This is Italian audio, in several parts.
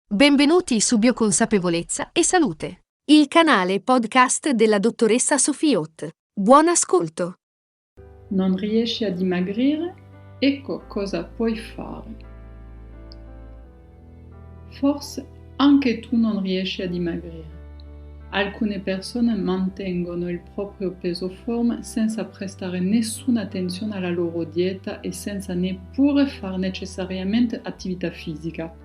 Benvenuti su Bioconsapevolezza e Salute, il canale podcast della dottoressa Sofiot. Buon ascolto! Non riesci a dimagrire? Ecco cosa puoi fare. Forse anche tu non riesci a dimagrire. Alcune persone mantengono il proprio peso forma senza prestare nessuna attenzione alla loro dieta e senza neppure fare necessariamente attività fisica.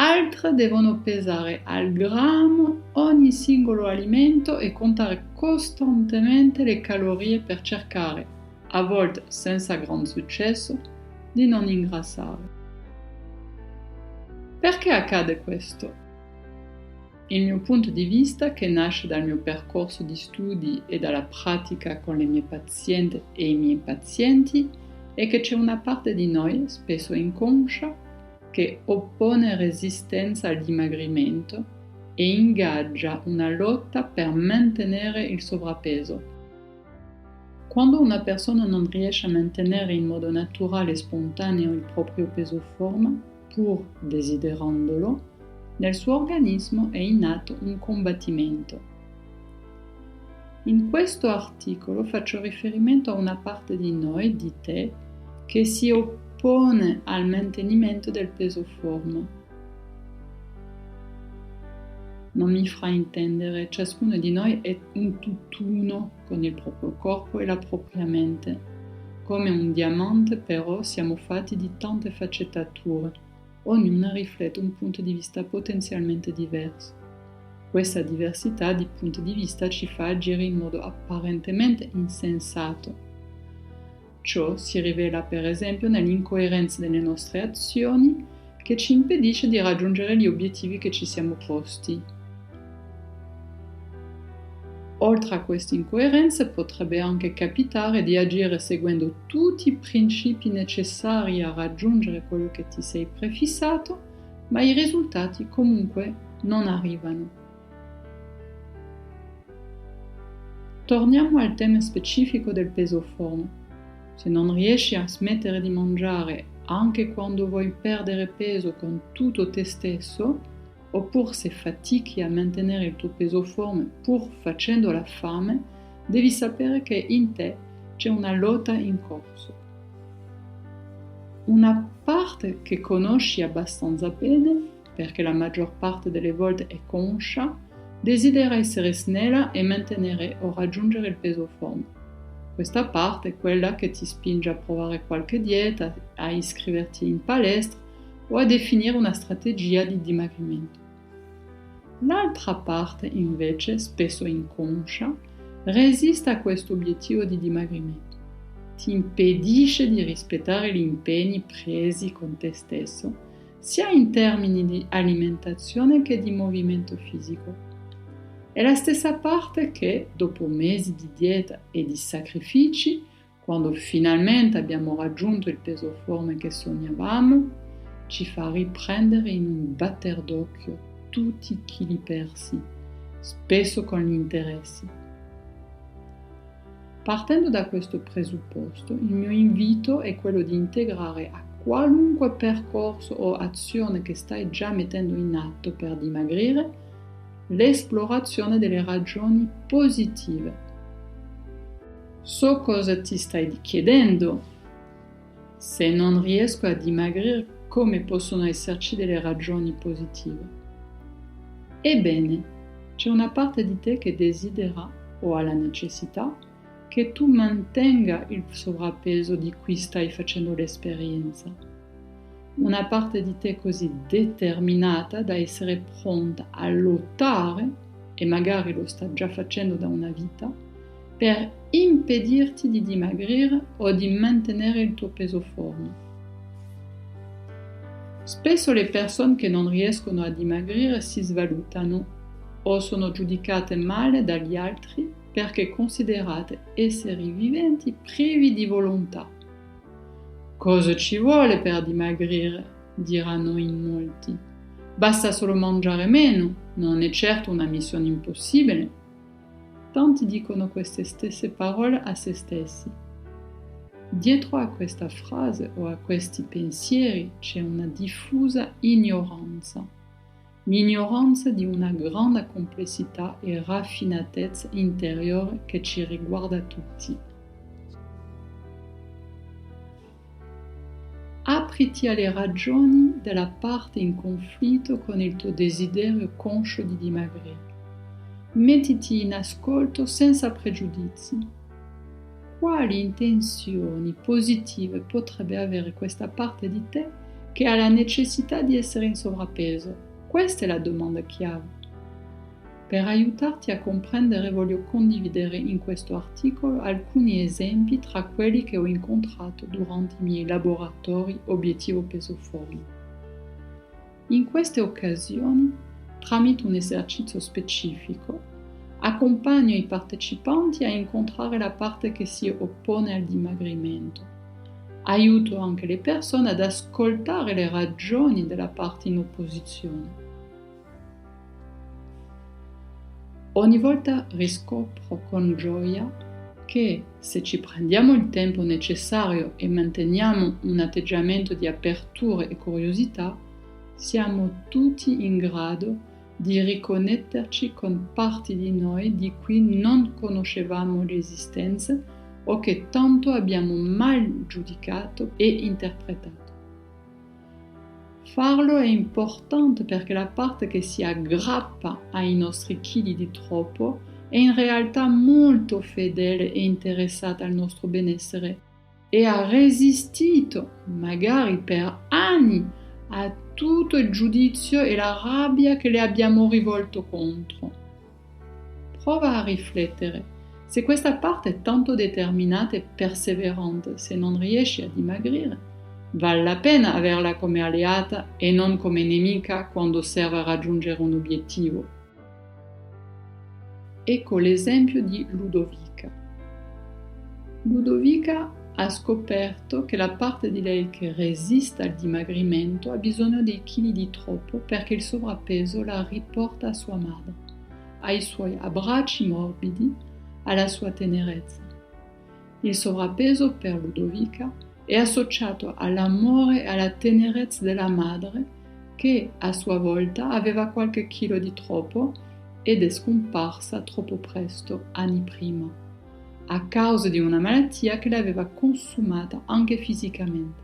Altre devono pesare al grammo ogni singolo alimento e contare costantemente le calorie per cercare, a volte senza gran successo, di non ingrassare. Perché accade questo? Il mio punto di vista, che nasce dal mio percorso di studi e dalla pratica con le mie pazienti e i miei pazienti, è che c'è una parte di noi, spesso inconscia, che oppone resistenza al dimagrimento e ingaggia una lotta per mantenere il sovrappeso. Quando una persona non riesce a mantenere in modo naturale e spontaneo il proprio peso forma, pur desiderandolo, nel suo organismo è in atto un combattimento. In questo articolo faccio riferimento a una parte di noi, di te, che si oppone al mantenimento del peso forma. Non mi fraintendere, ciascuno di noi è un tutt'uno con il proprio corpo e la propria mente. Come un diamante, però, siamo fatti di tante sfaccettature, ognuna riflette un punto di vista potenzialmente diverso. Questa diversità di punti di vista ci fa agire in modo apparentemente insensato. Ciò si rivela per esempio nell'incoerenza delle nostre azioni che ci impedisce di raggiungere gli obiettivi che ci siamo posti. Oltre a queste incoerenze potrebbe anche capitare di agire seguendo tutti i principi necessari a raggiungere quello che ti sei prefissato, ma i risultati comunque non arrivano. Torniamo al tema specifico del peso forma. Se non riesci a smettere di mangiare anche quando vuoi perdere peso con tutto te stesso, oppure se fatichi a mantenere il tuo peso forma pur facendo la fame, devi sapere che in te c'è una lotta in corso. Una parte che conosci abbastanza bene, perché la maggior parte delle volte è conscia, desidera essere snella e mantenere o raggiungere il peso forma. Questa parte è quella che ti spinge a provare qualche dieta, a iscriverti in palestra o a definire una strategia di dimagrimento. L'altra parte, invece, spesso inconscia, resiste a questo obiettivo di dimagrimento. Ti impedisce di rispettare gli impegni presi con te stesso, sia in termini di alimentazione che di movimento fisico. È la stessa parte che, dopo mesi di dieta e di sacrifici, quando finalmente abbiamo raggiunto il peso forma che sognavamo, ci fa riprendere in un batter d'occhio tutti i chili persi, spesso con gli interessi. Partendo da questo presupposto, il mio invito è quello di integrare a qualunque percorso o azione che stai già mettendo in atto per dimagrire l'esplorazione delle ragioni positive. So cosa ti stai chiedendo. Se non riesco a dimagrire, come possono esserci delle ragioni positive? Ebbene, c'è una parte di te che desidera o ha la necessità che tu mantenga il sovrappeso di cui stai facendo l'esperienza. Una parte di te così determinata da essere pronta a lottare, e magari lo sta già facendo da una vita, per impedirti di dimagrire o di mantenere il tuo peso forma. Spesso le persone che non riescono a dimagrire si svalutano o sono giudicate male dagli altri perché considerate esseri viventi privi di volontà. Cosa ci vuole per dimagrire? Diranno in molti. Basta solo mangiare meno, non è certo una missione impossibile. Tanti dicono queste stesse parole a se stessi. Dietro a questa frase o a questi pensieri c'è una diffusa ignoranza. L'ignoranza di una grande complessità e raffinatezza interiore che ci riguarda tutti. Apriti alle ragioni della parte in conflitto con il tuo desiderio conscio di dimagrire. Mettiti in ascolto senza pregiudizi. Quali intenzioni positive potrebbe avere questa parte di te che ha la necessità di essere in sovrappeso? Questa è la domanda chiave. Per aiutarti a comprendere voglio condividere in questo articolo alcuni esempi tra quelli che ho incontrato durante i miei laboratori Obiettivo Peso Forma. In queste occasioni, tramite un esercizio specifico, accompagno i partecipanti a incontrare la parte che si oppone al dimagrimento. Aiuto anche le persone ad ascoltare le ragioni della parte in opposizione. Ogni volta riscopro con gioia che se ci prendiamo il tempo necessario e manteniamo un atteggiamento di apertura e curiosità, siamo tutti in grado di riconnetterci con parti di noi di cui non conoscevamo l'esistenza o che tanto abbiamo mal giudicato e interpretato. Farlo è importante perché la parte che si aggrappa ai nostri chili di troppo è in realtà molto fedele e interessata al nostro benessere e ha resistito, magari per anni, a tutto il giudizio e la rabbia che le abbiamo rivolto contro. Prova a riflettere. Se questa parte è tanto determinata e perseverante, se non riesci a dimagrire, vale la pena averla come alleata e non come nemica quando serve a raggiungere un obiettivo. Ecco l'esempio di Ludovica. Ludovica ha scoperto che la parte di lei che resiste al dimagrimento ha bisogno dei chili di troppo perché il sovrappeso la riporta a sua madre, ai suoi abbracci morbidi, alla sua tenerezza. Il sovrappeso per Ludovica è associato all'amore e alla tenerezza della madre che a sua volta aveva qualche chilo di troppo ed è scomparsa troppo presto, anni prima, a causa di una malattia che l'aveva consumata anche fisicamente.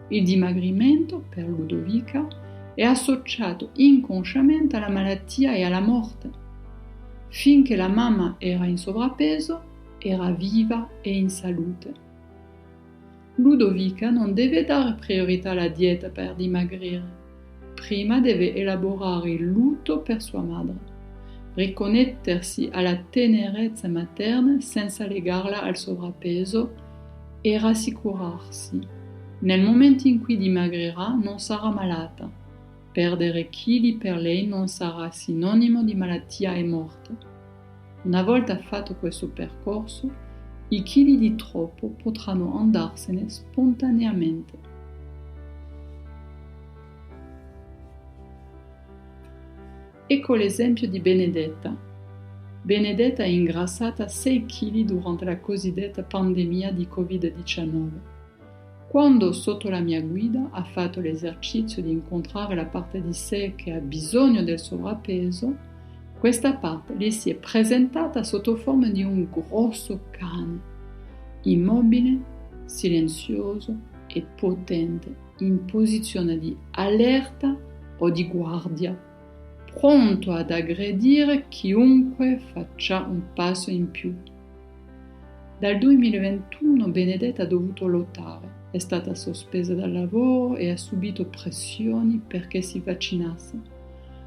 Il dimagrimento per Ludovica è associato inconsciamente alla malattia e alla morte. Finché la mamma era in sovrappeso, era viva e in salute. Ludovica non deve dare priorità alla dieta per dimagrire, prima deve elaborare il lutto per sua madre. Riconnettersi alla tenerezza materna senza legarla al sovrappeso e rassicurarsi. Nel momento in cui dimagrirà non sarà malata. Perdere chili per lei non sarà sinonimo di malattia e morte. Una volta fatto questo percorso, i chili di troppo potranno andarsene spontaneamente. Ecco l'esempio di Benedetta. Benedetta è ingrassata 6 kg durante la cosiddetta pandemia di Covid-19. Quando sotto la mia guida ha fatto l'esercizio di incontrare la parte di sé che ha bisogno del sovrappeso, questa parte le si è presentata sotto forma di un grosso cane, immobile, silenzioso e potente, in posizione di allerta o di guardia, pronto ad aggredire chiunque faccia un passo in più. Dal 2021 Benedetta ha dovuto lottare, è stata sospesa dal lavoro e ha subito pressioni perché si vaccinasse.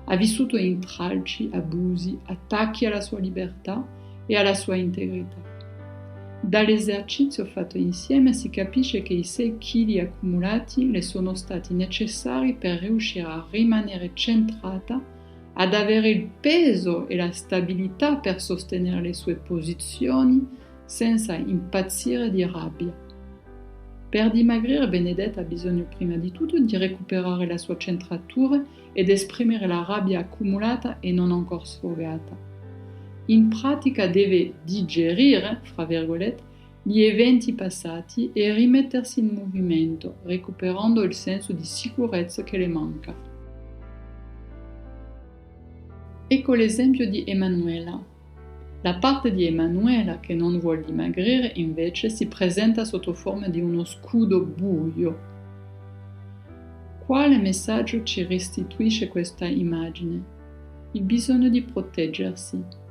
Ha vissuto intralci, abusi, attacchi alla sua libertà e alla sua integrità. Dall'esercizio fatto insieme si capisce che i 6 kg accumulati le sono stati necessari per riuscire a rimanere centrata, ad avere il peso e la stabilità per sostenere le sue posizioni senza impazzire di rabbia. Per dimagrire Benedetta ha bisogno prima di tutto di recuperare la sua centratura ed esprimere la rabbia accumulata e non ancora sfogata. In pratica deve digerire, fra virgolette, gli eventi passati e rimettersi in movimento, recuperando il senso di sicurezza che le manca. Ecco l'esempio di Emanuela. La parte di Emanuela che non vuole dimagrire invece si presenta sotto forma di uno scudo buio. Quale messaggio ci restituisce questa immagine? Il bisogno di proteggersi.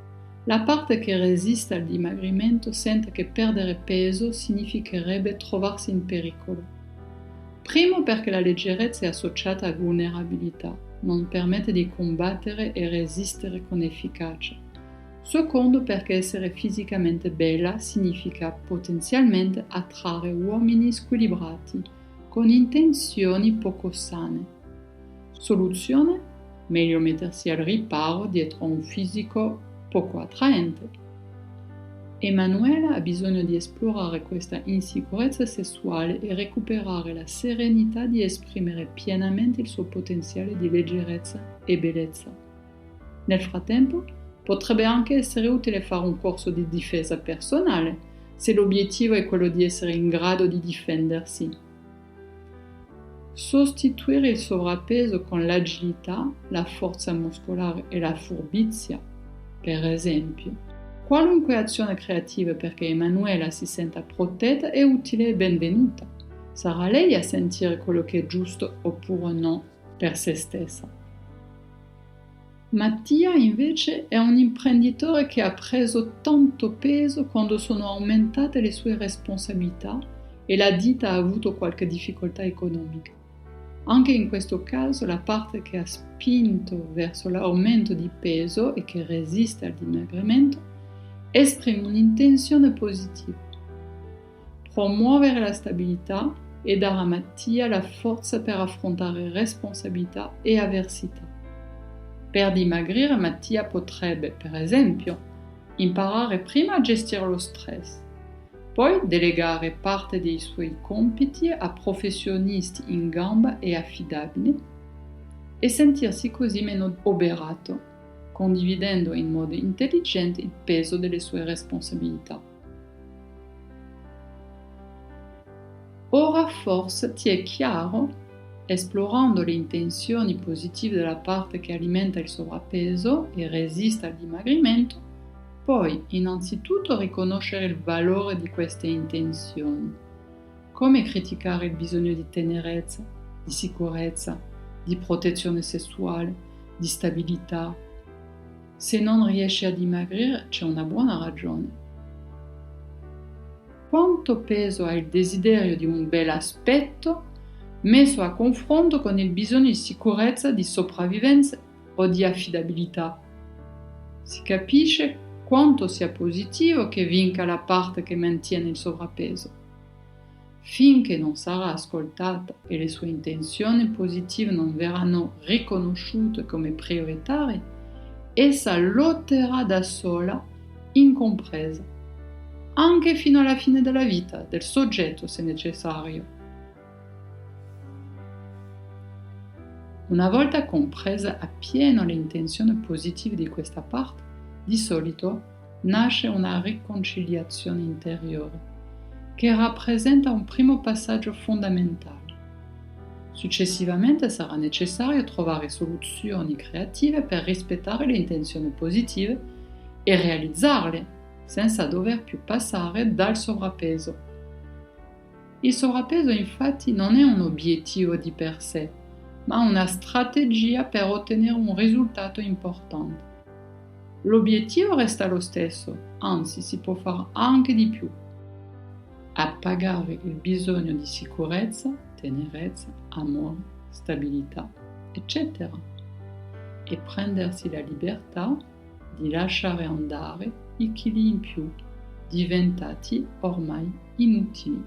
La parte che resiste al dimagrimento sente che perdere peso significherebbe trovarsi in pericolo. Primo perché la leggerezza è associata a vulnerabilità, non permette di combattere e resistere con efficacia. Secondo perché essere fisicamente bella significa potenzialmente attrarre uomini squilibrati, con intenzioni poco sane. Soluzione? Meglio mettersi al riparo dietro un fisico poco attraente. Emanuela ha bisogno di esplorare questa insicurezza sessuale e recuperare la serenità di esprimere pienamente il suo potenziale di leggerezza e bellezza. Nel frattempo, potrebbe anche essere utile fare un corso di difesa personale, se l'obiettivo è quello di essere in grado di difendersi. Sostituire il sovrappeso con l'agilità, la forza muscolare e la furbizia, per esempio. Qualunque azione creativa perché Emanuela si senta protetta è utile e benvenuta. Sarà lei a sentire quello che è giusto oppure no per se stessa. Mattia invece è un imprenditore che ha preso tanto peso quando sono aumentate le sue responsabilità e la ditta ha avuto qualche difficoltà economica. Anche in questo caso la parte che ha spinto verso l'aumento di peso e che resiste al dimagrimento esprime un'intenzione positiva. Promuovere la stabilità e dare a Mattia la forza per affrontare responsabilità e avversità. Per dimagrire Mattia potrebbe, per esempio, imparare prima a gestire lo stress, poi delegare parte dei suoi compiti a professionisti in gamba e affidabili e sentirsi così meno oberato, condividendo in modo intelligente il peso delle sue responsabilità. Ora forse ti è chiaro, esplorando le intenzioni positive della parte che alimenta il sovrappeso e resiste al dimagrimento, poi innanzitutto riconoscere il valore di queste intenzioni. Come criticare il bisogno di tenerezza, di sicurezza, di protezione sessuale, di stabilità. Se non riesci a dimagrire c'è una buona ragione. Quanto peso ha il desiderio di un bel aspetto messo a confronto con il bisogno di sicurezza, di sopravvivenza o di affidabilità? Si capisce quanto sia positivo che vinca la parte che mantiene il sovrappeso. Finché non sarà ascoltata e le sue intenzioni positive non verranno riconosciute come prioritarie, essa lotterà da sola, incompresa, anche fino alla fine della vita del soggetto se necessario. Una volta compresa appieno le intenzioni positive di questa parte, di solito nasce una riconciliazione interiore che rappresenta un primo passaggio fondamentale. Successivamente sarà necessario trovare soluzioni creative per rispettare le intenzioni positive e realizzarle senza dover più passare dal sovrappeso. Il sovrappeso infatti non è un obiettivo di per sé, ma una strategia per ottenere un risultato importante. L'obiettivo resta lo stesso, anzi si può fare anche di più. Appagare il bisogno di sicurezza, tenerezza, amore, stabilità, eccetera. E prendersi la libertà di lasciare andare i chili in più, diventati ormai inutili.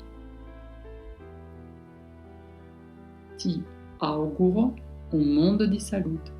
Ti auguro un mondo di salute.